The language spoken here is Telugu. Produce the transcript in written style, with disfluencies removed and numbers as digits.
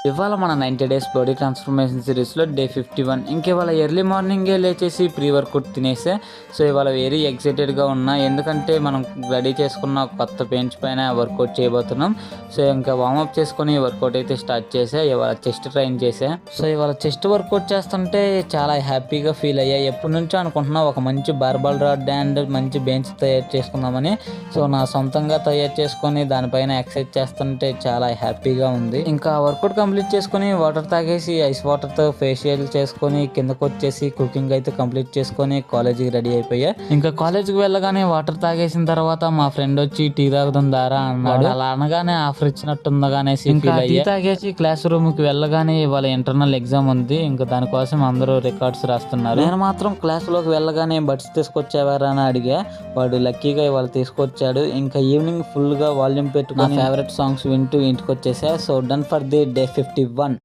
ఇవాళ మన 90 డేస్ బాడీ ట్రాన్స్ఫర్మేషన్ సిరీస్లో డే 51. ఇంక ఇవాళ ఎర్లీ మార్నింగే లేచేసి ప్రీ వర్కౌట్ తినేసే. సో ఇవాళ వెరీ ఎక్సైటెడ్గా ఉన్నా, ఎందుకంటే మనం రెడీ చేసుకున్న కొత్త బెంచ్ పైన వర్కౌట్ చేయబోతున్నాం. సో ఇంకా వార్మప్ చేసుకొని వర్కౌట్ అయితే స్టార్ట్ చేసా. ఇవాళ చెస్ట్ ట్రైన్ చేసా. సో ఇవాళ చెస్ట్ వర్కౌట్ చేస్తుంటే చాలా హ్యాపీగా ఫీల్ అయ్యా. ఎప్పటి నుంచో అనుకుంటున్నా ఒక మంచి బార్బల్ రాడ్ అండ్ మంచి బెంచ్ తయారు చేసుకుందామని. సో నా సొంతంగా తయారు చేసుకొని దానిపైన ఎక్సర్సైజ్ చేస్తుంటే చాలా హ్యాపీగా ఉంది. ఇంకా వర్కౌట్ కంప్లీట్ చేసుకొని వాటర్ తాగేసి ఐస్ వాటర్తో ఫేషియల్ చేసుకొని కిందకు వచ్చేసి కుకింగ్ అయితే కంప్లీట్ చేసుకొని కాలేజీకి రెడీ అయిపోయా. ఇంకా కాలేజీకి వెళ్ళగానే వాటర్ తాగేసిన తర్వాత మా ఫ్రెండ్ వచ్చి టీ తాగుదాం దారా అన్నాడు. అలా అనగానే ఆఫర్ ఇచ్చినట్టుందగానేసి టీ తాగేసి క్లాస్ రూమ్ కి వెళ్ళగానే ఇవాళ ఇంటర్నల్ ఎగ్జామ్ ఉంది. ఇంకా దానికోసం అందరూ రికార్డ్స్ రాస్తున్నారు. నేను మాత్రం క్లాస్ లోకి వెళ్ళగానే బడ్స్ తీసుకొచ్చేవారా అని అడిగా. వాడు లక్కీగా ఇవాళ తీసుకొచ్చాడు. ఇంకా ఈవినింగ్ ఫుల్ గా వాల్యూమ్ పెట్టుకుని ఫేవరెట్ సాంగ్స్ వింటూ ఇంటికి వచ్చేసా. So done for the day 51.